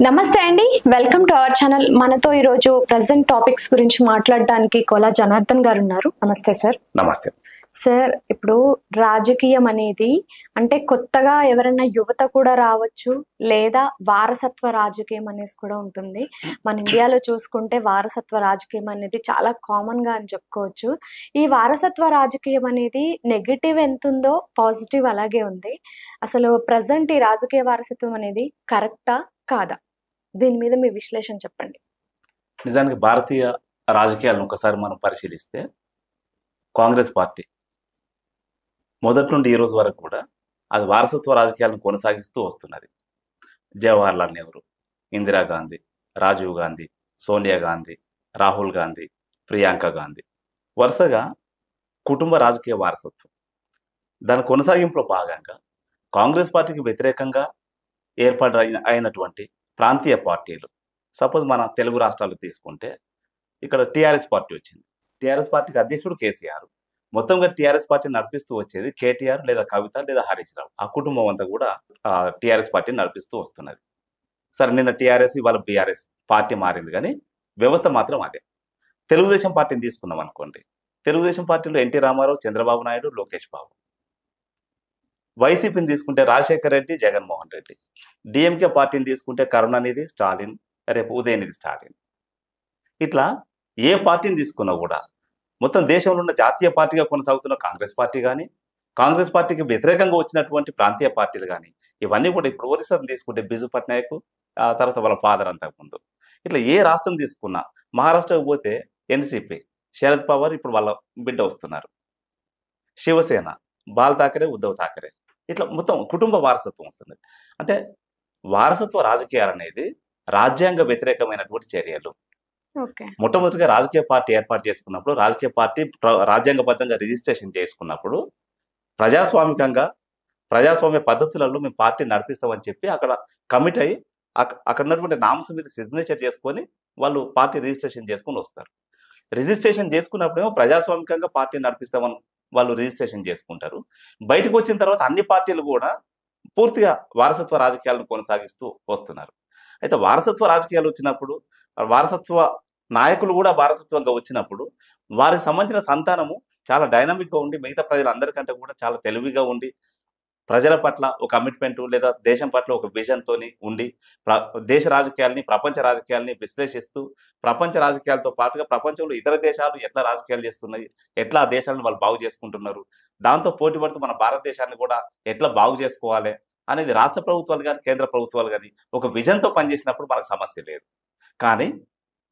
నమస్తే అండి, welcome to our channel. మనతో ఈరోజు ప్రెసెంట్ టాపిక్స్ గురించి మాట్లాడడానికి కోలా జనార్దన్ గారు ఉన్నారు. నమస్తే సార్. నమస్తే సార్, ఇప్పుడు రాజకీయం అనేది అంటే కొత్తగా ఎవరైనా యువత కూడా రావచ్చు, లేదా వారసత్వ రాజకీయం అనేసి కూడా ఉంటుంది. మన ఇండియాలో చూసుకుంటే వారసత్వ రాజకీయం అనేది చాలా కామన్ గా అని చెప్పుకోవచ్చు. ఈ వారసత్వ రాజకీయం అనేది నెగిటివ్ ఎంత ఉందో పాజిటివ్ అలాగే ఉంది. అసలు ప్రజెంట్ ఈ రాజకీయ వారసత్వం అనేది కరెక్టా కాదా? దీని మీద మీ విశ్లేషణ చెప్పండి. నిజానికి భారతీయ రాజకీయాలను ఒకసారి మనం పరిశీలిస్తే కాంగ్రెస్ పార్టీ మొదటి నుండి ఈ రోజు వరకు కూడా అది వారసత్వ రాజకీయాలను కొనసాగిస్తూ వస్తున్నది. జవహర్లాల్ నెహ్రూ, ఇందిరాగాంధీ, రాజీవ్ గాంధీ, సోనియా గాంధీ, రాహుల్ గాంధీ, ప్రియాంక గాంధీ వరుసగా కుటుంబ రాజకీయ వారసత్వం. దాని కొనసాగింపులో భాగంగా కాంగ్రెస్ పార్టీకి వ్యతిరేకంగా ఏర్పాటు అయినటువంటి ప్రాంతీయ పార్టీలు, సపోజ్ మన తెలుగు రాష్ట్రాలు తీసుకుంటే ఇక్కడ టీఆర్ఎస్ పార్టీ వచ్చింది. టీఆర్ఎస్ పార్టీకి అధ్యక్షుడు కేసీఆర్. మొత్తంగా టీఆర్ఎస్ పార్టీ నడిపిస్తూ వచ్చేది కేటీఆర్ లేదా కవిత లేదా హరీష్ రావు. ఆ కుటుంబం అంతా కూడా టీఆర్ఎస్ పార్టీని నడిపిస్తూ వస్తున్నది. సరే, నిన్న టీఆర్ఎస్ ఇవాళ బీఆర్ఎస్ పార్టీ మారింది, కానీ వ్యవస్థ మాత్రం అదే. తెలుగుదేశం పార్టీని తీసుకున్నాం అనుకోండి, తెలుగుదేశం పార్టీలో ఎన్టీ రామారావు, చంద్రబాబు నాయుడు, లోకేష్ బాబు. వైసీపీని తీసుకుంటే రాజశేఖర రెడ్డి, జగన్మోహన్ రెడ్డి. డిఎంకే పార్టీని తీసుకుంటే కరుణానిధి, స్టాలిన్, రేపు ఉదయనిధి స్టాలిన్. ఇట్లా ఏ పార్టీని తీసుకున్నా కూడా మొత్తం దేశంలో ఉన్న జాతీయ పార్టీగా కొనసాగుతున్న కాంగ్రెస్ పార్టీ కానీ, కాంగ్రెస్ పార్టీకి వ్యతిరేకంగా వచ్చినటువంటి ప్రాంతీయ పార్టీలు కానీ, ఇవన్నీ కూడా ఇప్పుడు ఒరిస్సాను తీసుకుంటే బిజు పట్నాయక్, ఆ తర్వాత వాళ్ళ ఫాదర్ అంతకుముందు. ఇట్లా ఏ రాష్ట్రం తీసుకున్నా, మహారాష్ట్రకు పోతే ఎన్సీపీ, శరద్ పవార్ ఇప్పుడు వాళ్ళ బిడ్డ వస్తున్నారు, శివసేన, బాల్ ఠాకరే, ఉద్ధవ్ ఠాకరే. ఇట్లా మొత్తం కుటుంబ వారసత్వం వస్తుంది. అంటే వారసత్వ రాజకీయాలు అనేది రాజ్యాంగ వ్యతిరేకమైనటువంటి చర్యలు. మొట్టమొదటిగా రాజకీయ పార్టీ ఏర్పాటు చేసుకున్నప్పుడు, రాజకీయ పార్టీ రాజ్యాంగబద్ధంగా రిజిస్ట్రేషన్ చేసుకున్నప్పుడు ప్రజాస్వామికంగా ప్రజాస్వామ్య పద్ధతులలో మేము పార్టీ నడిపిస్తామని చెప్పి అక్కడ కమిట్ అయ్యి అక్కడ ఉన్నటువంటి నామ్స్ మీద సిగ్నేచర్ చేసుకొని వాళ్ళు పార్టీ రిజిస్ట్రేషన్ చేసుకొని వస్తారు. రిజిస్ట్రేషన్ చేసుకున్నప్పుడేమో ప్రజాస్వామికంగా పార్టీ నడిపిస్తామని వాళ్ళు రిజిస్ట్రేషన్ చేసుకుంటారు. బయటకు వచ్చిన తర్వాత అన్ని పార్టీలు కూడా పూర్తిగా వారసత్వ రాజకీయాలను కొనసాగిస్తూ వస్తున్నారు. అయితే వారసత్వ రాజకీయాలు వచ్చినప్పుడు, వారసత్వ నాయకులు కూడా వారసత్వంగా వచ్చినప్పుడు వారికి సంబంధించిన సంతానము చాలా డైనమిక్గా ఉండి, మిగతా ప్రజలందరికంటే కూడా చాలా తెలివిగా ఉండి, ప్రజల పట్ల ఒక కమిట్మెంట్ లేదా దేశం పట్ల ఒక విజన్తో ఉండి, దేశ రాజకీయాల్ని, ప్రపంచ రాజకీయాల్ని విశ్లేషిస్తూ, ప్రపంచ రాజకీయాలతో పాటుగా ప్రపంచంలో ఇతర దేశాలు ఎట్లా రాజకీయాలు చేస్తున్నాయి, ఎట్లా ఆ దేశాలను వాళ్ళు బాగు చేసుకుంటున్నారు, దాంతో పోటీ పడుతూ మన భారతదేశాన్ని కూడా ఎట్లా బాగు చేసుకోవాలి అనేది రాష్ట్ర ప్రభుత్వాలు కానీ కేంద్ర ప్రభుత్వాలు కానీ ఒక విజన్తో పనిచేసినప్పుడు మనకు సమస్య లేదు. కానీ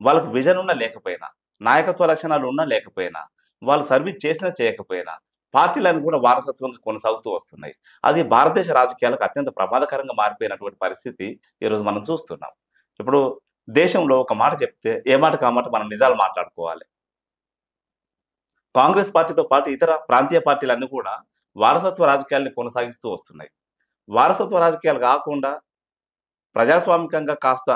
వాళ్ళకు విజన్ ఉన్నా లేకపోయినా, నాయకత్వ లక్షణాలు ఉన్నా లేకపోయినా, వాళ్ళు సర్వీస్ చేసినా చేయకపోయినా పార్టీలను కూడా వారసత్వంగా కొనసాగుతూ వస్తున్నాయి. అది భారతదేశ రాజకీయాలకు అత్యంత ప్రమాదకరంగా మారిపోయినటువంటి పరిస్థితి ఈరోజు మనం చూస్తున్నాం. ఇప్పుడు దేశంలో ఒక మాట చెప్తే ఏ మాట కామాట మనం నిజాలు మాట్లాడుకోవాలి. కాంగ్రెస్ పార్టీతో పాటు ఇతర ప్రాంతీయ పార్టీలన్నీ కూడా వారసత్వ రాజకీయాల్ని కొనసాగిస్తూ వస్తున్నాయి. వారసత్వ రాజకీయాలు కాకుండా ప్రజాస్వామికంగా కాస్త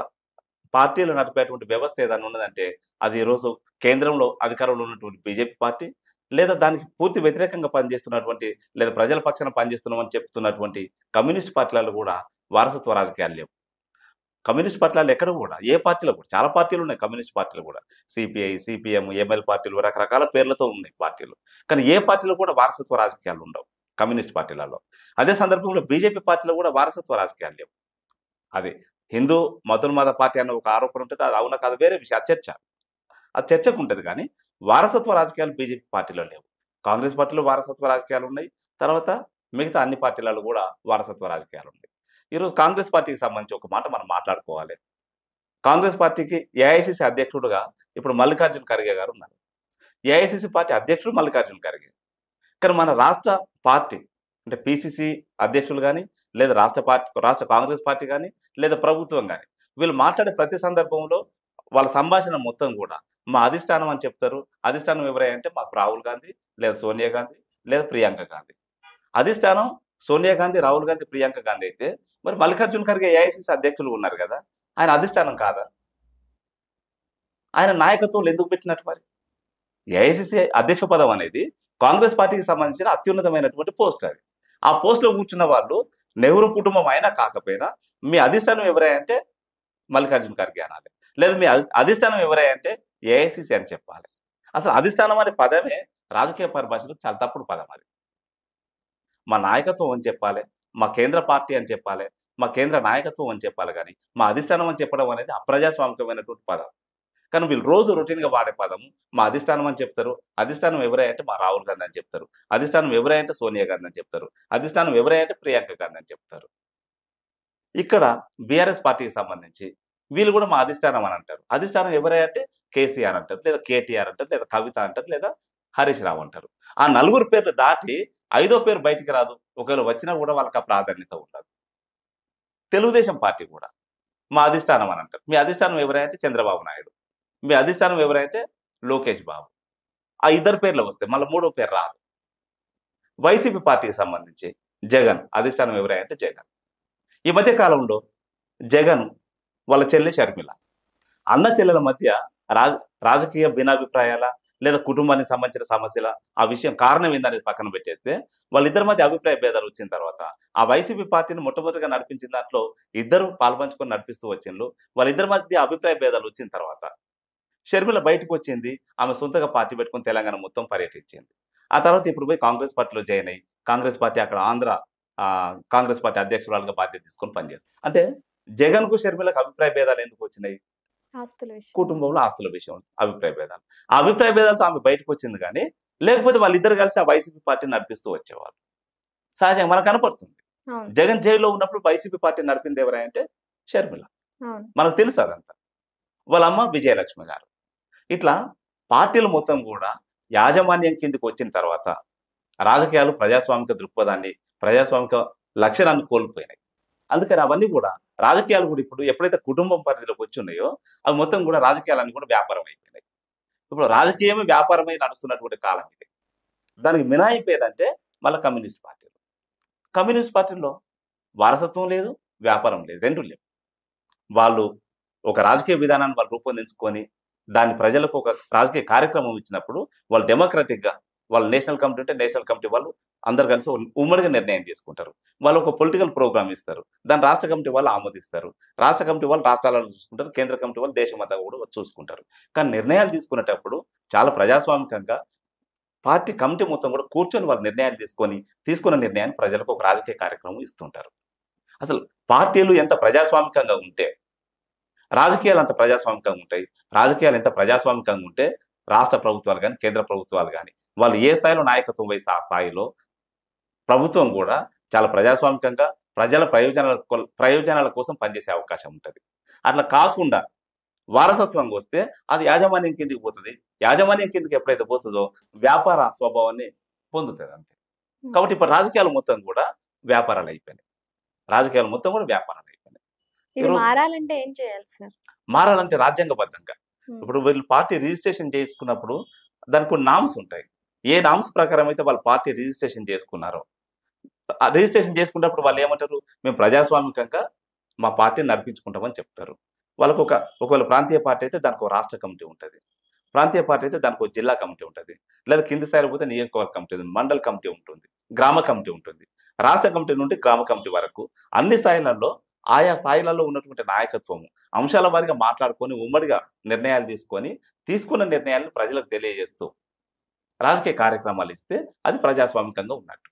పార్టీలు నడిపేటువంటి వ్యవస్థ ఏదైనా ఉన్నదంటే అది ఈరోజు కేంద్రంలో అధికారంలో ఉన్నటువంటి బీజేపీ పార్టీ, లేదా దానికి పూర్తి వ్యతిరేకంగా పనిచేస్తున్నటువంటి, లేదా ప్రజల పక్షాన పనిచేస్తున్నామని చెప్తున్నటువంటి కమ్యూనిస్ట్ పార్టీలలో కూడా వారసత్వ రాజకీయాలు లేవు. కమ్యూనిస్ట్ పార్టీలు ఎక్కడ కూడా, ఏ పార్టీలో కూడా, చాలా పార్టీలు ఉన్నాయి కమ్యూనిస్ట్ పార్టీలు కూడా, సిపిఐ, సిపిఎం, ఎంఎల్ పార్టీలు, రకరకాల పేర్లతో ఉన్నాయి పార్టీలు. కానీ ఏ పార్టీలో కూడా వారసత్వ రాజకీయాలు ఉండవు కమ్యూనిస్ట్ పార్టీలలో. అదే సందర్భంలో బీజేపీ పార్టీలో కూడా వారసత్వ రాజకీయాలు లేవు. అది హిందూ మతోన్మాద పార్టీ అన్న ఒక ఆరోపణ ఉంటుంది, అది అవునా కాదు వేరే విషయం, అది చర్చకు ఉంటుంది. కానీ వారసత్వ రాజకీయాలు బీజేపీ పార్టీలో లేవు. కాంగ్రెస్ పార్టీలో వారసత్వ రాజకీయాలు ఉన్నాయి, తర్వాత మిగతా అన్ని పార్టీలలో కూడా వారసత్వ రాజకీయాలు ఉన్నాయి. ఈరోజు కాంగ్రెస్ పార్టీకి సంబంధించి ఒక మాట మనం మాట్లాడుకోవాలి. కాంగ్రెస్ పార్టీకి ఏఐసిసి అధ్యక్షుడుగా ఇప్పుడు మల్లికార్జున ఖర్గే గారు ఉన్నారు. ఏఐసిసి పార్టీ అధ్యక్షుడు మల్లికార్జున ఖర్గే. కానీ మన రాష్ట్ర పార్టీ అంటే పిసిసి అధ్యక్షులు కానీ, లేదా రాష్ట్ర కాంగ్రెస్ పార్టీ కానీ, లేదా ప్రభుత్వం కానీ, వీళ్ళు మాట్లాడే ప్రతి సందర్భంలో వాళ్ళ సంభాషణ మొత్తం కూడా మా అధిష్టానం అని చెప్తారు. అధిష్టానం ఎవరంటే మాకు రాహుల్ గాంధీ, లేదా సోనియా గాంధీ, లేదా ప్రియాంక గాంధీ. అధిష్టానం సోనియా గాంధీ, రాహుల్ గాంధీ, ప్రియాంక గాంధీ అయితే మరి మల్లికార్జున ఖర్గే ఏఐసిసి అధ్యక్షులు ఉన్నారు కదా, ఆయన అధిష్టానం కాదా? ఆయన నాయకత్వంలో ఎందుకు పెట్టినట్టు? మరి ఏఐసిసి అధ్యక్ష పదం అనేది కాంగ్రెస్ పార్టీకి సంబంధించిన అత్యున్నతమైనటువంటి పోస్ట్. అది ఆ పోస్ట్లో కూర్చున్న వాళ్ళు నెహ్రూ కుటుంబం అయినా కాకపోయినా మీ అధిష్టానం ఎవరంటే మల్లికార్జున ఖర్గే అనాలి. లేదు మీ అధిష్టానం ఎవరై అంటే ఏఐసిసి అని చెప్పాలి. అసలు అధిష్టానం అనే పదమే రాజకీయ పరిభాషలో చాలా తప్పుడు పదం అది. మా నాయకత్వం అని చెప్పాలి, మా కేంద్ర పార్టీ అని చెప్పాలి, మా కేంద్ర నాయకత్వం అని చెప్పాలి కానీ మా అధిష్టానం అని చెప్పడం అనేది అప్రజాస్వామికమైనటువంటి పదం. కానీ వీళ్ళు రోజు రొటీన్‌గా వాడే పదము మా అధిష్టానం అని చెప్తారు. అధిష్టానం ఎవరై అంటే మా రాహుల్ గాంధీ అని చెప్తారు. అధిష్టానం ఎవరై అంటే సోనియా గాంధీ అని చెప్తారు. అధిష్టానం ఎవరై అంటే ప్రియాంక గాంధీ అని చెప్తారు. ఇక్కడ బీఆర్ఎస్ పార్టీకి సంబంధించి వీళ్ళు కూడా మా అధిష్టానం అని అంటారు. అధిష్టానం ఎవరై అంటే కేసీఆర్ అంటారు, లేదా కేటీఆర్ అంటారు, లేదా కవిత అంటారు, లేదా హరీష్ రావు అంటారు. ఆ నలుగురు పేర్లు దాటి ఐదో పేరు బయటికి రాదు. ఒకవేళ వచ్చినా కూడా వాళ్ళకి ఆ ప్రాధాన్యత ఉండదు. తెలుగుదేశం పార్టీ కూడా మా అధిష్టానం అని అంటారు. మీ అధిష్టానం ఎవరై అంటే చంద్రబాబు నాయుడు. మీ అధిష్టానం ఎవరై అంటే లోకేష్ బాబు. ఆ ఇద్దరు పేర్లు వస్తాయి. మళ్ళీ మూడో పేరు రాదు. వైసీపీ పార్టీకి సంబంధించి జగన్ అధిష్టానం ఎవరై అంటే జగన్. ఈ మధ్య కాలంలో జగన్ వాళ్ళ చెల్లి షర్మిల అన్న చెల్లెల మధ్య రాజకీయ భిన్నాభిప్రాయాల లేదా కుటుంబానికి సంబంధించిన సమస్యల ఆ విషయం కారణం ఏందనేది పక్కన పెట్టేస్తే వాళ్ళిద్దరి మధ్య అభిప్రాయ భేదాలు వచ్చిన తర్వాత ఆ వైసీపీ పార్టీని మొట్టమొదటిగా నడిపించిన దాంట్లో ఇద్దరు పాల్పంచుకొని నడిపిస్తూ వచ్చిండ్రు. వాళ్ళిద్దరి మధ్య అభిప్రాయ భేదాలు వచ్చిన తర్వాత షర్మిల బయటకు వచ్చింది. ఆమె సొంతగా పార్టీ పెట్టుకుని తెలంగాణ మొత్తం పర్యటించింది. ఆ తర్వాత ఇప్పుడు పోయి కాంగ్రెస్ పార్టీలో జాయిన్ అయ్యి కాంగ్రెస్ పార్టీ అక్కడ ఆంధ్ర కాంగ్రెస్ పార్టీ అధ్యక్షురాలుగా బాధ్యత తీసుకొని పనిచేస్తుంది. అంటే జగన్కు షర్మిలకు అభిప్రాయ భేదాలు ఎందుకు వచ్చినాయి? కుటుంబంలో ఆస్తుల విషయం అభిప్రాయ భేదాలు. ఆ అభిప్రాయ భేదాలతో ఆమె బయటకు వచ్చింది కానీ లేకపోతే వాళ్ళిద్దరు కలిసి ఆ వైసీపీ పార్టీని నడిపిస్తూ వచ్చేవాళ్ళు. సహజంగా మనకు కనపడుతుంది. జగన్ జైల్లో ఉన్నప్పుడు వైసీపీ పార్టీ నడిపింది ఎవరై అంటే షర్మిల. మనకు తెలుసు అదంతా. వాళ్ళ అమ్మ విజయలక్ష్మి గారు. ఇట్లా పార్టీలు మొత్తం కూడా యాజమాన్యం కిందకి వచ్చిన తర్వాత రాజకీయాలు ప్రజాస్వామిక దృక్పథాన్ని ప్రజాస్వామిక లక్షణాన్ని కోల్పోయినాయి. అందుకని అవన్నీ కూడా రాజకీయాలు కూడా ఇప్పుడు ఎప్పుడైతే కుటుంబం పరిధిలోకి వచ్చి ఉన్నాయో అవి మొత్తం కూడా రాజకీయాలన్నీ కూడా వ్యాపారం అయిపోయినాయి. ఇప్పుడు రాజకీయమే వ్యాపారమై నడుస్తున్నటువంటి కాలం ఇది. దానికి మినహాయింపు ఏదంటే మళ్ళీ కమ్యూనిస్ట్ పార్టీలు. కమ్యూనిస్ట్ పార్టీల్లో వారసత్వం లేదు, వ్యాపారం లేదు, రెండు లేవు. వాళ్ళు ఒక రాజకీయ విధానాన్ని వాళ్ళు రూపొందించుకొని దాన్ని ప్రజలకు ఒక రాజకీయ కార్యక్రమం ఇచ్చినప్పుడు వాళ్ళు డెమోక్రటిక్గా వాళ్ళు నేషనల్ కమిటీ ఉంటే నేషనల్ కమిటీ వాళ్ళు అందరు కలిసి ఉమ్మడిగా నిర్ణయం తీసుకుంటారు. వాళ్ళు ఒక పొలిటికల్ ప్రోగ్రామ్ ఇస్తారు. దాన్ని రాష్ట్ర కమిటీ వాళ్ళు ఆమోదిస్తారు. రాష్ట్ర కమిటీ వాళ్ళు రాష్ట్రాలను చూసుకుంటారు. కేంద్ర కమిటీ వాళ్ళు దేశమంతా కూడా చూసుకుంటారు. కానీ నిర్ణయాలు తీసుకునేటప్పుడు చాలా ప్రజాస్వామికంగా పార్టీ కమిటీ మొత్తం కూడా కూర్చొని వాళ్ళు నిర్ణయాలు తీసుకున్న నిర్ణయాన్ని ప్రజలకు ఒక రాజకీయ కార్యక్రమం ఇస్తుంటారు. అసలు పార్టీలు ఎంత ప్రజాస్వామికంగా ఉంటే రాజకీయాలు అంత ప్రజాస్వామికంగా ఉంటాయి. రాజకీయాలు ఎంత ప్రజాస్వామికంగా ఉంటే రాష్ట్ర ప్రభుత్వాలు కానీ కేంద్ర ప్రభుత్వాలు కానీ వాళ్ళు ఏ స్థాయిలో నాయకత్వం వహిస్తే ఆ స్థాయిలో ప్రభుత్వం కూడా చాలా ప్రజాస్వామికంగా ప్రజల ప్రయోజనాల కోసం పనిచేసే అవకాశం ఉంటుంది. అట్లా కాకుండా వారసత్వంగా వస్తే అది యాజమాన్యం కిందకి పోతుంది. యాజమాన్యం కిందకి ఎప్పుడైతే పోతుందో వ్యాపార స్వభావాన్ని పొందుతుంది అంతే. కాబట్టి ఇప్పుడు రాజకీయాలు మొత్తం కూడా వ్యాపారాలు అయిపోయినాయి. రాజకీయాలు మొత్తం కూడా వ్యాపారాలు అయిపోయినాయి. మారాలంటే ఏం చేయాలి సార్? మారాలంటే రాజ్యాంగబద్ధంగా ఇప్పుడు వీళ్ళు పార్టీ రిజిస్ట్రేషన్ చేసుకున్నప్పుడు దానికి కొన్ని నామ్స్ ఉంటాయి. ఏ నామ్స్ ప్రకారం అయితే వాళ్ళు పార్టీ రిజిస్ట్రేషన్ చేసుకున్నారో రిజిస్ట్రేషన్ చేసుకున్నప్పుడు వాళ్ళు ఏమంటారు, మేము ప్రజాస్వామికంగా మా పార్టీని నడిపించుకుంటామని చెప్తారు. వాళ్ళకు ఒకవేళ ప్రాంతీయ పార్టీ అయితే దానికి ఒక రాష్ట్ర కమిటీ ఉంటుంది. ప్రాంతీయ పార్టీ అయితే దానికి ఒక జిల్లా కమిటీ ఉంటుంది. లేదా కింది స్థాయిలో పోతే నియోజకవర్గ కమిటీ ఉంటుంది, మండల కమిటీ ఉంటుంది, గ్రామ కమిటీ ఉంటుంది. రాష్ట్ర కమిటీ నుండి గ్రామ కమిటీ వరకు అన్ని స్థాయిలలో ఆయా స్థాయిలలో ఉన్నటువంటి నాయకత్వము అంశాల వారిగా మాట్లాడుకొని ఉమ్మడిగా నిర్ణయాలు తీసుకున్న నిర్ణయాలను ప్రజలకు తెలియజేస్తూ రాజకీయ కార్యక్రమాలు ఇస్తే అది ప్రజాస్వామికంగా ఉన్నట్టు.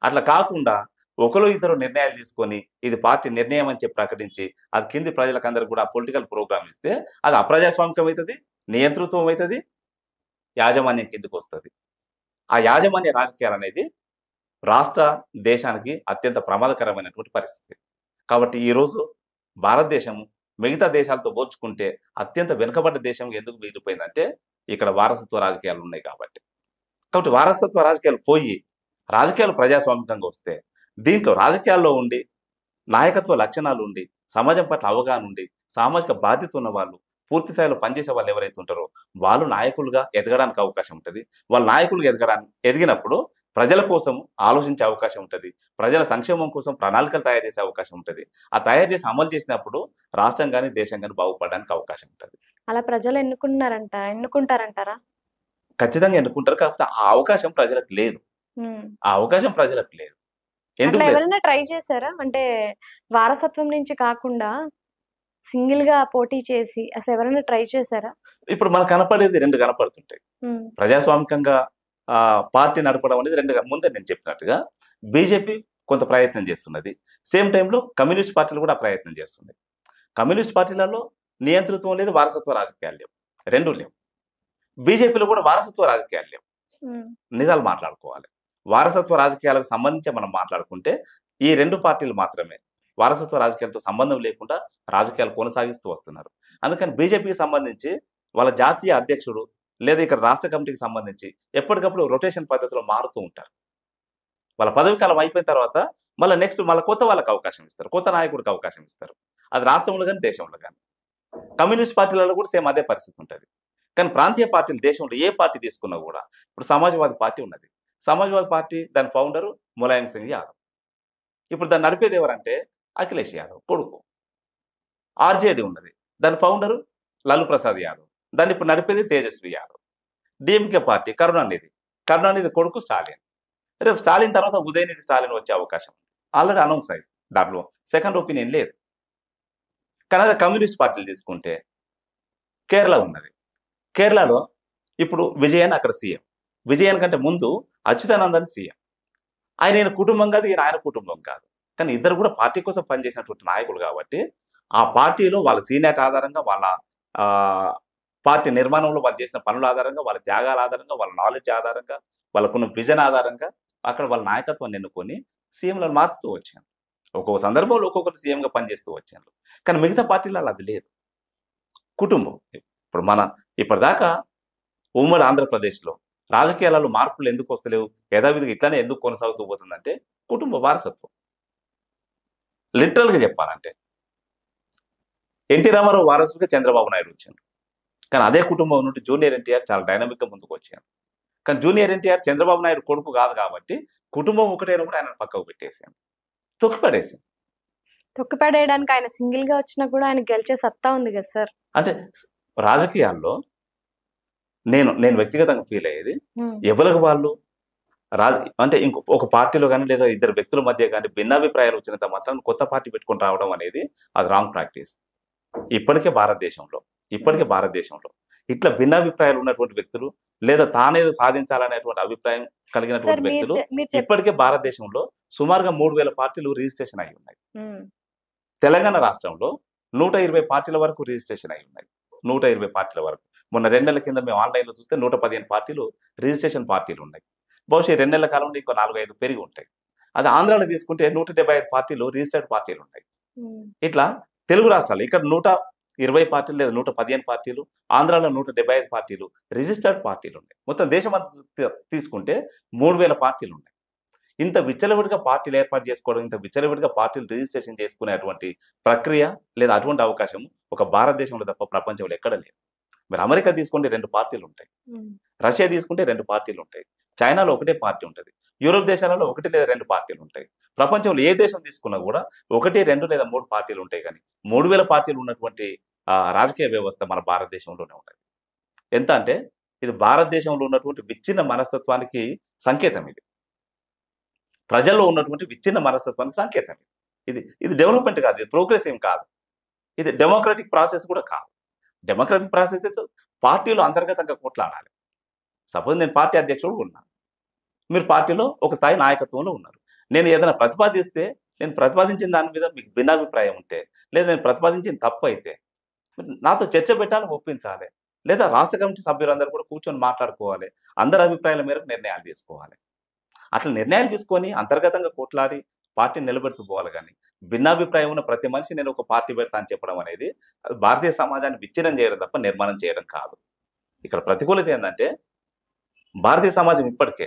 అట్లా కాకుండా ఒకరు ఇద్దరు నిర్ణయాలు తీసుకొని ఇది పార్టీ నిర్ణయం అని చెప్పి ప్రకటించి అది కింది ప్రజలకందరూ కూడా పొలిటికల్ ప్రోగ్రామ్ ఇస్తే అది అప్రజాస్వామికం అవుతుంది, నియంతృత్వం అవుతుంది, యాజమాన్యం కిందకు వస్తుంది. ఆ యాజమాన్య రాజకీయాలు అనేది రాష్ట్ర దేశానికి అత్యంత ప్రమాదకరమైనటువంటి పరిస్థితి. కాబట్టి ఈరోజు భారతదేశం మిగతా దేశాలతో పోల్చుకుంటే అత్యంత వెనుకబడ్డ దేశం ఎందుకు మిగిలిపోయిందంటే ఇక్కడ వారసత్వ రాజకీయాలు ఉన్నాయి కాబట్టి. వారసత్వ రాజకీయాలు పోయి రాజకీయాలు ప్రజాస్వామికంగా వస్తే దీంట్లో రాజకీయాల్లో ఉండి నాయకత్వ లక్షణాలు ఉండి సమాజం పట్ల అవగాహన ఉండి సామాజిక బాధ్యత ఉన్న వాళ్ళు పూర్తి స్థాయిలో పనిచేసే వాళ్ళు ఎవరైతే ఉంటారో వాళ్ళు నాయకులుగా ఎదగడానికి అవకాశం ఉంటుంది. వాళ్ళు నాయకులుగా ఎదిగినప్పుడు ప్రజల కోసం ఆలోచించే అవకాశం ఉంటుంది. ప్రజల సంక్షేమం కోసం ప్రణాళికలు తయారు చేసే అవకాశం ఉంటుంది. ఆ తయారు చేసి అమలు చేసినప్పుడు రాష్ట్రం కానీ దేశం కానీ బాగుపడడానికి అవకాశం ఉంటుంది. అలా ప్రజలు ఎన్నుకుంటారంటారా? ఖచ్చితంగా ఎన్నుకుంటారు. కాకపోతే ఆ అవకాశం ప్రజలకు లేదు. ఎందుకు ఎవరైనా ట్రై చేశారా? అంటే వారసత్వం నుంచి కాకుండా సింగిల్ గా పోటీ చేసి అసలు ఎవరైనా ట్రై చేశారా? ఇప్పుడు మనకు కనపడేది రెండు కనపడుతుంటాయి. ఉమ్, ప్రజాస్వామికంగా పార్టీ నడపడం అనేది రెండు ముందే నేను చెప్పినట్టుగా బీజేపీ కొంత ప్రయత్నం చేస్తున్నది. సేమ్ టైంలో కమ్యూనిస్ట్ పార్టీలు కూడా ప్రయత్నం చేస్తుంది. కమ్యూనిస్ట్ పార్టీలలో నియంతృత్వం లేదు, వారసత్వ రాజకీయాలు లేవు, రెండు లేవు. బీజేపీలో కూడా వారసత్వ రాజకీయాలు లేవు. ఉమ్, నిజాలు మాట్లాడుకోవాలి. వారసత్వ రాజకీయాలకు సంబంధించి మనం మాట్లాడుకుంటే ఈ రెండు పార్టీలు మాత్రమే వారసత్వ రాజకీయాలతో సంబంధం లేకుండా రాజకీయాలు కొనసాగిస్తూ వస్తున్నారు. అందుకని బీజేపీకి సంబంధించి వాళ్ళ జాతీయ అధ్యక్షుడు లేదా ఇక్కడ రాష్ట్ర కమిటీకి సంబంధించి ఎప్పటికప్పుడు రొటేషన్ పద్ధతిలో మారుతూ ఉంటారు. వాళ్ళ పదవి కాలం అయిపోయిన తర్వాత మళ్ళీ నెక్స్ట్ మళ్ళీ కొత్త వాళ్ళకి అవకాశం ఇస్తారు, కొత్త నాయకుడికి అవకాశం ఇస్తారు. అది రాష్ట్రంలో కానీ దేశంలో కానీ. కమ్యూనిస్ట్ పార్టీలలో కూడా సేమ్ అదే పరిస్థితి ఉంటుంది. కానీ ప్రాంతీయ పార్టీలు దేశంలో ఏ పార్టీ తీసుకున్నా కూడా ఇప్పుడు సమాజ్వాదీ పార్టీ ఉన్నది. సమాజ్వాదీ పార్టీ దాని ఫౌండరు ములాయం సింగ్ యాదవ్. ఇప్పుడు దాన్ని నడిపేది ఎవరంటే అఖిలేష్ యాదవ్ కొడుకు. ఆర్జేడీ ఉన్నది, దాని ఫౌండరు లాలూ ప్రసాద్ యాదవ్. దాన్ని ఇప్పుడు నడిపేది తేజస్వి యాదవ్. డిఎంకే పార్టీ కరుణానిధి కొడుకు స్టాలిన్. రేపు స్టాలిన్ తర్వాత ఉదయనిధి స్టాలిన్ వచ్చే అవకాశం ఉంది. ఆల్రెడీ అనౌన్స్ అయింది. దాంట్లో సెకండ్ ఒపీనియన్ లేదు. కానీ అదే కమ్యూనిస్ట్ పార్టీలు తీసుకుంటే కేరళ ఉన్నది. కేరళలో ఇప్పుడు విజయన్ అక్కడ సీఎం. విజయన్ కంటే ముందు అచ్యుతానందన్ సీఎం. ఆయన కుటుంబం కాదు, ఈయన ఆయన కుటుంబం కాదు. కానీ ఇద్దరు కూడా పార్టీ కోసం పనిచేసినటువంటి నాయకులు కాబట్టి ఆ పార్టీలో వాళ్ళ సీనియర్ ఆధారంగా, వాళ్ళ పార్టీ నిర్మాణంలో వాళ్ళు చేసిన పనుల ఆధారంగా, వాళ్ళ త్యాగాల ఆధారంగా, వాళ్ళ నాలెడ్జ్ ఆధారంగా, వాళ్ళకున్న విజన్ ఆధారంగా అక్కడ వాళ్ళ నాయకత్వాన్ని ఎన్నుకొని సీఎంలను మార్చుతూ వచ్చాను. ఒక్కొక్క సందర్భంలో ఒక్కొక్కరు సీఎంగా పనిచేస్తూ వచ్చాను. కానీ మిగతా పార్టీలలో అది లేదు. కుటుంబం ఇప్పుడు ఇప్పటిదాకా ఉమ్మడి ఆంధ్రప్రదేశ్లో రాజకీయాలలో మార్పులు ఎందుకు వస్తలేవు, యథావిధిగా ఇట్లానే ఎందుకు కొనసాగుతూ పోతుందంటే కుటుంబ వారసత్వం. లిటరల్గా చెప్పాలంటే ఎన్టీ రామారావు వారసుగా చంద్రబాబు నాయుడు వచ్చాను. కానీ అదే కుటుంబం నుండి జూనియర్ ఎన్టీఆర్ చాలా డైనమిక్గా ముందుకు వచ్చాను. కానీ జూనియర్ ఎన్టీఆర్ చంద్రబాబు నాయుడు కొడుకు కాదు కాబట్టి కుటుంబం ఒకటైనా కూడా ఆయన పక్కకు పెట్టేసాను, తొక్కిపడేసాను. తొక్కిపడేయడానికి ఆయన సింగిల్ గా వచ్చినా కూడా ఆయన గెలిచే సత్తా ఉంది కదా సార్. అంటే రాజకీయాల్లో నేను వ్యక్తిగతంగా ఫీల్ అయ్యేది, ఎవరికి వాళ్ళు అంటే ఒక పార్టీలో కానీ లేదా ఇద్దరు వ్యక్తుల మధ్య కానీ భిన్నాభిప్రాయాలు వచ్చినంత మాత్రం కొత్త పార్టీ పెట్టుకొని రావడం అనేది అది రాంగ్ ప్రాక్టీస్. ఇప్పటికే భారతదేశంలో ఇట్లా భిన్నాభిప్రాయాలు ఉన్నటువంటి వ్యక్తులు లేదా తానేదో సాధించాలనేటువంటి అభిప్రాయం కలిగినటువంటి వ్యక్తులు ఇప్పటికే భారతదేశంలో సుమారుగా 3000 పార్టీలు రిజిస్ట్రేషన్ అయి ఉన్నాయి. తెలంగాణ రాష్ట్రంలో 120 పార్టీల వరకు రిజిస్ట్రేషన్ అయి ఉన్నాయి. 120 పార్టీల వరకు. మొన్న 2 నెలల కింద మేము ఆన్లైన్లో చూస్తే 115 పార్టీలు రిజిస్ట్రేషన్ పార్టీలు ఉన్నాయి. బహుశా 2 నెలల కాలంలో ఇంకో 4-5 పెరిగి ఉంటాయి. అది ఆంధ్రాలో తీసుకుంటే 175 పార్టీలు రిజిస్టర్డ్ పార్టీలు ఉన్నాయి. ఇట్లా తెలుగు రాష్ట్రాలు ఇక్కడ 120 పార్టీలు లేదా 115 పార్టీలు, ఆంధ్రాలో 175 పార్టీలు రిజిస్టర్డ్ పార్టీలు ఉన్నాయి. మొత్తం దేశం అంతా తీసుకుంటే 3000 పార్టీలు ఉన్నాయి. ఇంత విచ్చలవిడిగా పార్టీలు ఏర్పాటు చేసుకోవడం, ఇంత విచ్చలవిడిగా పార్టీలు రిజిస్ట్రేషన్ చేసుకునేటువంటి ప్రక్రియ లేదా అటువంటి అవకాశం ఒక భారతదేశంలో తప్ప ప్రపంచంలో ఎక్కడ లేదు. మీరు అమెరికా తీసుకుంటే 2 పార్టీలు ఉంటాయి, రష్యా తీసుకుంటే 2 పార్టీలు ఉంటాయి, చైనాలో ఒకటే పార్టీ ఉంటుంది, యూరోప్ దేశాలలో 1 లేదా 2 పార్టీలు ఉంటాయి. ప్రపంచంలో ఏ దేశం తీసుకున్నా కూడా 1, 2 లేదా 3 పార్టీలు ఉంటాయి. కానీ 3000 పార్టీలు ఉన్నటువంటి రాజకీయ వ్యవస్థ మన భారతదేశంలోనే ఉంటుంది. ఎంత అంటే ఇది భారతదేశంలో ఉన్నటువంటి విచ్ఛిన్న మనస్తత్వానికి సంకేతం. ఇది ప్రజల్లో ఉన్నటువంటి విచ్ఛిన్న మనస్తత్వానికి సంకేతం. ఇది డెవలప్మెంట్ కాదు, ఇది ప్రోగ్రెస్ ఏం కాదు, ఇది డెమోక్రటిక్ ప్రాసెస్ కూడా కాదు. డెమోక్రటిక్ ప్రాసెస్ అయితే పార్టీలో అంతర్గతంగా కొట్లాడాలి. సపోజ్ నేను పార్టీ అధ్యక్షుడు ఉన్నాను, మీరు పార్టీలో ఒక స్థాయి నాయకత్వంలో ఉన్నారు. నేను ఏదైనా ప్రతిపాదిస్తే నేను ప్రతిపాదించిన దాని మీద మీకు భిన్నాభిప్రాయం ఉంటే, లేదా నేను ప్రతిపాదించిన తప్పు అయితే నాతో చర్చ పెట్టాలి, ఒప్పించాలి. లేదా రాష్ట్ర కమిటీ సభ్యులందరూ కూడా కూర్చొని మాట్లాడుకోవాలి, అందరి అభిప్రాయాల మేరకు నిర్ణయాలు తీసుకోవాలి. అట్లా నిర్ణయాలు తీసుకొని అంతర్గతంగా కొట్లాడి పార్టీని నిలబెడుతూ పోవాలి. కానీ భిన్నాభిప్రాయం ఉన్న ప్రతి మనిషి నేను ఒక పార్టీ పెడతా అని చెప్పడం అనేది భారతీయ సమాజాన్ని విచ్ఛిన్నం చేయడం తప్ప నిర్మాణం చేయడం కాదు. ఇక్కడ ప్రతికూలత ఏంటంటే భారతీయ సమాజం ఇప్పటికే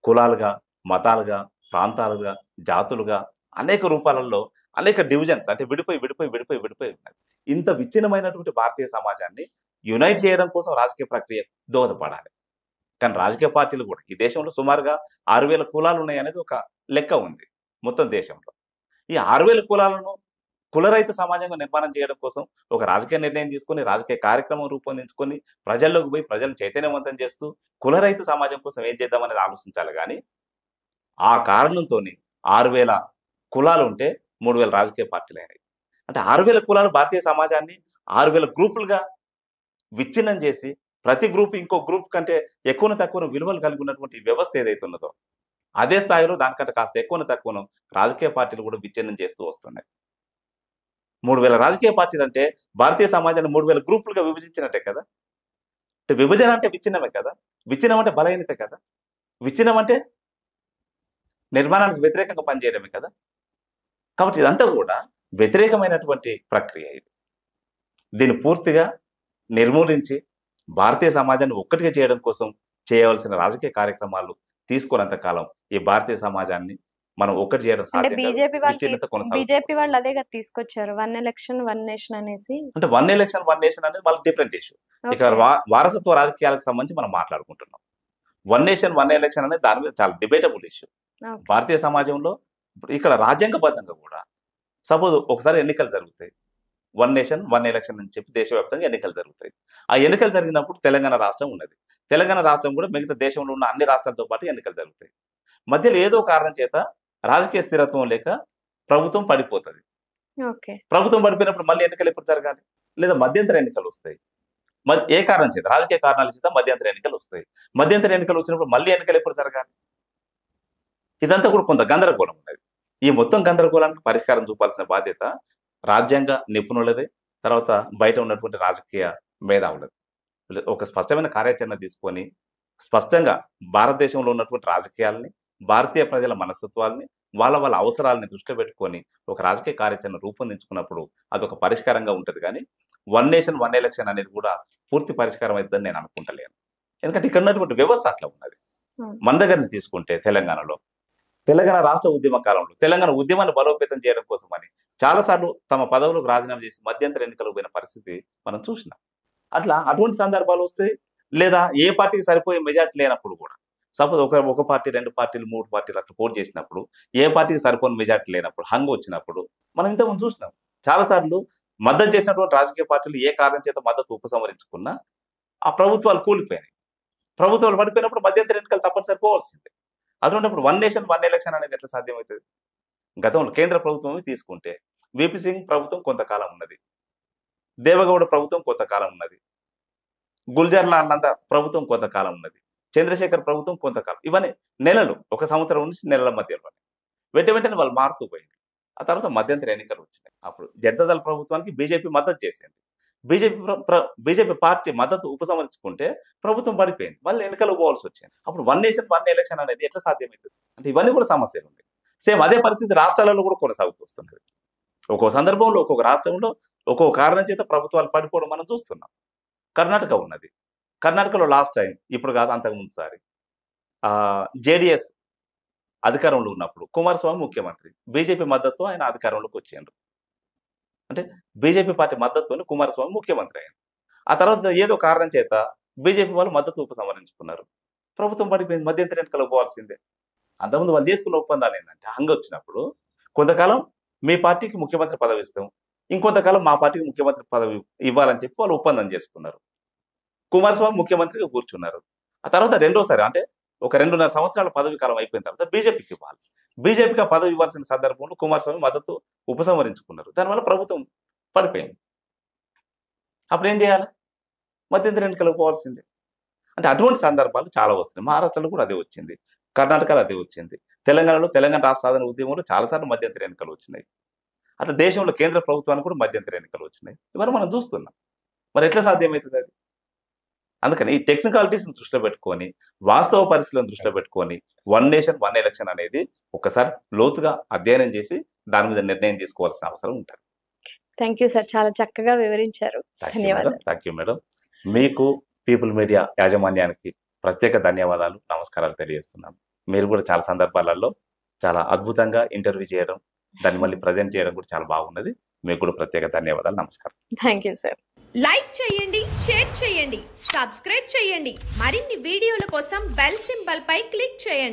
కులాలుగా, మతాలుగా, ప్రాంతాలుగా, జాతులుగా అనేక రూపాలలో అనేక డివిజన్స్ అంటే విడిపోయి ఉన్నాయి. ఇంత విచ్ఛిన్నమైనటువంటి భారతీయ సమాజాన్ని యునైట్ చేయడం కోసం రాజకీయ ప్రక్రియ దోహదపడాలి. కానీ రాజకీయ పార్టీలు కూడా ఈ దేశంలో సుమారుగా 6000 కులాలు ఉన్నాయి అనేది ఒక లెక్క ఉంది మొత్తం దేశంలో. ఈ 6000 కులాలను కులరహిత సమాజంగా నిర్మాణం చేయడం కోసం ఒక రాజకీయ నిర్ణయం తీసుకొని, రాజకీయ కార్యక్రమం రూపొందించుకొని, ప్రజల్లోకి పోయి ప్రజలను చైతన్యవంతం చేస్తూ కులరహిత సమాజం కోసం ఏం చేద్దామనేది ఆలోచించాలి. కానీ ఆ కారణంతో 6000 కులాలు ఉంటే 3000 రాజకీయ పార్టీలు అయినాయి. అంటే 6,000 కులాలు భారతీయ సమాజాన్ని 6,000 గ్రూపులుగా విచ్ఛిన్నం చేసి ప్రతి గ్రూప్ ఇంకో గ్రూప్ కంటే ఎక్కువ తక్కువ విలువలు కలిగి ఉన్నటువంటి వ్యవస్థ ఏదైతే ఉన్నదో అదే స్థాయిలో దానికంటే కాస్త ఎక్కువ తక్కువను రాజకీయ పార్టీలు కూడా విచ్ఛిన్నం చేస్తూ వస్తున్నాయి. 3,000 రాజకీయ పార్టీలు అంటే భారతీయ సమాజాన్ని 3,000 గ్రూపులుగా విభజించినట్టే కదా. అంటే విభజన అంటే విచ్ఛిన్నమే కదా. విచ్ఛిన్నం అంటే బలహీనత కదా. విచ్ఛిన్నం అంటే నిర్మాణానికి వ్యతిరేకంగా పనిచేయడమే కదా. కాబట్టి ఇదంతా కూడా వ్యతిరేకమైనటువంటి ప్రక్రియ. ఇది దీన్ని పూర్తిగా నిర్మూలించి భారతీయ సమాజాన్ని ఒక్కటిగా చేయడం కోసం చేయవలసిన రాజకీయ కార్యక్రమాలు తీసుకున్నంత కాలం ఈ భారతీయ సమాజాన్ని మనం ఒక్కటి చేయడం అంటే సాధ్యం కాదు. బీజేపీ కొనసాగుతుంది. బీజేపీ వాళ్ళు అదే కదా తీసుకొచ్చారు, 1 ఎలక్షన్ 1 నేషన్ అనేసి. అంటే 1 ఎలక్షన్ 1 నేషన్ అనేది వాళ్ళ డిఫరెంట్ ఇష్యూ. ఇక వారసత్వ రాజకీయాలకు సంబంధించి మనం మాట్లాడుకుంటున్నాం. 1 నేషన్ 1 ఎలక్షన్ అనేది దాని మీద చాలా డిబేటబుల్ ఇష్యూ. భారతీయ సమాజంలో ఇప్పుడు ఇక్కడ రాజ్యాంగబద్ధంగా కూడా సపోజ్ ఒకసారి ఎన్నికలు జరుగుతాయి, 1 నేషన్ 1 ఎలక్షన్ అని చెప్పి దేశవ్యాప్తంగా ఎన్నికలు జరుగుతాయి. ఆ ఎన్నికలు జరిగినప్పుడు తెలంగాణ రాష్ట్రం ఉన్నది. తెలంగాణ రాష్ట్రం కూడా మిగతా దేశంలో ఉన్న అన్ని రాష్ట్రాలతో పాటు ఎన్నికలు జరుగుతాయి. మధ్యలో ఏదో కారణం చేత రాజకీయ స్థిరత్వం లేక ప్రభుత్వం పడిపోతుంది. ప్రభుత్వం పడిపోయినప్పుడు మళ్ళీ ఎన్నికలు ఎప్పుడు జరగాలి? లేదా మధ్యంతర ఎన్నికలు వస్తాయి. ఏ కారణం చేత, రాజకీయ కారణాల చేత మధ్యంతర ఎన్నికలు వస్తాయి. మధ్యంతర ఎన్నికలు వచ్చినప్పుడు మళ్ళీ ఎన్నికలు ఎప్పుడు జరగాలి? ఇదంతా కూడా కొంత గందరగోళం ఉన్నది. ఈ మొత్తం గందరగోళానికి పరిష్కారం చూపాల్సిన బాధ్యత రాజ్యాంగ నిపుణులదే, తర్వాత బయట ఉన్నటువంటి రాజకీయ మేధావులది. ఒక స్పష్టమైన కార్యాచరణ తీసుకొని స్పష్టంగా భారతదేశంలో ఉన్నటువంటి రాజకీయాలని, భారతీయ ప్రజల మనస్తత్వాలని, వాళ్ళ అవసరాలని దృష్టిలో పెట్టుకొని ఒక రాజకీయ కార్యాచరణ రూపొందించుకున్నప్పుడు అదొక పరిష్కారంగా ఉంటుంది. కానీ 1 నేషన్ 1 ఎలక్షన్ అనేది కూడా పూర్తి పరిష్కారం అవుతుందని నేను అనుకుంటలేను. ఎందుకంటే ఇక్కడ ఉన్నటువంటి వ్యవస్థ అట్లా ఉన్నది. మన దగ్గరని తీసుకుంటే తెలంగాణ రాష్ట్ర ఉద్యమ కాలంలో తెలంగాణ ఉద్యమాన్ని బలోపేతం చేయడం కోసమని చాలాసార్లు తమ పదవులకు రాజీనామా చేసి మధ్యంతర ఎన్నికలకు పోయిన పరిస్థితి మనం చూసినాం. అటువంటి సందర్భాలు వస్తాయి. లేదా ఏ పార్టీకి సరిపోయే మెజార్టీ లేనప్పుడు కూడా సపోజ్ ఒక పార్టీ 2 పార్టీలు 3 పార్టీలు అట్లా పోటీ చేసినప్పుడు ఏ పార్టీకి సరిపోని మెజార్టీ లేనప్పుడు హంగు వచ్చినప్పుడు మనం ఇంతకుముందు చూసినాం. చాలాసార్లు మద్దతు చేసినటువంటి రాజకీయ పార్టీలు ఏ కారణం చేత మద్దతు ఉపసంహరించుకున్నా ఆ ప్రభుత్వాలు కూలిపోయినాయి. ప్రభుత్వాలు పడిపోయినప్పుడు మధ్యంతర ఎన్నికలు తప్పనిసరి పోవాల్సిందే. అటువంటిప్పుడు 1 నేషన్ 1 ఎలక్షన్ అనేది ఎట్లా సాధ్యమవుతుంది? గతంలో కేంద్ర ప్రభుత్వం తీసుకుంటే విపి సింగ్ ప్రభుత్వం కొంతకాలం ఉన్నది, దేవగౌడ ప్రభుత్వం కొంతకాలం ఉన్నది, గుల్జార్ లాల్ నందా ప్రభుత్వం కొంతకాలం ఉన్నది, చంద్రశేఖర్ ప్రభుత్వం కొంతకాలం. ఇవన్నీ నెలలు, 1 సంవత్సరం నుంచి నెలల మధ్యలో వెంటనే వాళ్ళు మారుతూ పోయింది. ఆ తర్వాత మధ్యంతర ఎన్నికలు వచ్చినాయి. అప్పుడు జనతాదళ ప్రభుత్వానికి బీజేపీ మద్దతు చేసింది. బీజేపీ పార్టీ మద్దతు ఉపసంహరించుకుంటే ప్రభుత్వం పడిపోయింది, మళ్ళీ ఎన్నికలు పోవాల్సి వచ్చింది. అప్పుడు 1 నేషన్ 1 ఎలక్షన్ అనేది ఎట్లా సాధ్యమవుతుంది? అంటే ఇవన్నీ కూడా సమస్యలు ఉన్నాయి. సేమ్ అదే పరిస్థితి రాష్ట్రాలలో కూడా కొనసాగుతూ వస్తున్నది. ఒక్కో సందర్భంలో ఒక్కొక్క రాష్ట్రంలో ఒక్కొక్క కారణం చేత ప్రభుత్వాలు పడిపోవడం మనం చూస్తున్నాం. కర్ణాటక ఉన్నది. కర్ణాటకలో లాస్ట్ టైం, ఇప్పుడు కాదు అంతకుముందు సారి జేడిఎస్ అధికారంలో ఉన్నప్పుడు కుమారస్వామి ముఖ్యమంత్రి, బీజేపీ మద్దతుతో ఆయన అధికారంలోకి వచ్చారు. అంటే బీజేపీ పార్టీ మద్దతుతో కుమారస్వామి ముఖ్యమంత్రి అయ్యారు. ఆ తర్వాత ఏదో కారణం చేత బీజేపీ వాళ్ళు మద్దతు ఉపసంహరించుకున్నారు, ప్రభుత్వం పడిపోయింది, మధ్యంతర ఎన్నికలు పోవాల్సిందే. అంతకుముందు వాళ్ళు చేసుకున్న ఒప్పందాలు ఏంటంటే హంగ వచ్చినప్పుడు కొంతకాలం మీ పార్టీకి ముఖ్యమంత్రి పదవి ఇస్తాం, ఇంకొంతకాలం మా పార్టీకి ముఖ్యమంత్రి పదవి ఇవ్వాలని చెప్పి వాళ్ళు ఒప్పందం చేసుకున్నారు. కుమారస్వామి ముఖ్యమంత్రిగా కూర్చున్నారు. ఆ తర్వాత రెండోసారి అంటే ఒక 2.5 సంవత్సరాల పదవి కాలం అయిపోయిన తర్వాత బీజేపీకి ఇవ్వాలి. బీజేపీకి ఆ పదవి ఇవ్వాల్సిన సందర్భంలో కుమారస్వామి మద్దతు ఉపసంహరించుకున్నారు. దానివల్ల ప్రభుత్వం పడిపోయింది. అప్పుడు ఏం చేయాలి? మధ్యంతర ఎన్నికలకు పోవాల్సిందే. అంటే అటువంటి సందర్భాలు చాలా వస్తున్నాయి. మహారాష్ట్రలో కూడా అదే వచ్చింది, కర్ణాటకలో అదే వచ్చింది, తెలంగాణలో తెలంగాణ రాష్ట్ర సాధన ఉద్యమంలో చాలాసార్లు మధ్యంతర ఎన్నికలు వచ్చినాయి. అట్లా దేశంలో కేంద్ర ప్రభుత్వానికి కూడా మధ్యంతర ఎన్నికలు వచ్చినాయి. ఇవన్నీ మనం చూస్తున్నాం. మరి ఎట్లా సాధ్యమవుతుంది అది? అందుకని ఈ టెక్నికాలిటీస్ని దృష్టిలో పెట్టుకొని, వాస్తవ పరిస్థితులను దృష్టిలో పెట్టుకొని 1 నేషన్ 1 ఎలక్షన్ అనేది ఒకసారి లోతుగా అధ్యయనం చేసి దాని మీద నిర్ణయం తీసుకోవాల్సిన అవసరం ఉంటుంది. థ్యాంక్ యూ సార్, చాలా చక్కగా వివరించారు. ధన్యవాదాలు. Thank you madam. మీకు పీపుల్ మీడియా యాజమాన్యానికి ప్రత్యేక ధన్యవాదాలు, నమస్కారాలు తెలియజేస్తున్నాను. మీరు కూడా చాలా సందర్భాలలో చాలా అద్భుతంగా ఇంటర్వ్యూ చేయడం, దాన్ని మళ్ళీ ప్రజెంట్ చేయడం కూడా చాలా బాగున్నది. మీకు కూడా ప్రత్యేక ధన్యవాదాలు, నమస్కారం. Thank you sir. లైక్ చేయండి, షేర్ చేయండి, సబ్స్క్రైబ్ చేయండి. మరిన్ని వీడియోల కోసం బెల్ సింబల్ పై క్లిక్ చేయండి.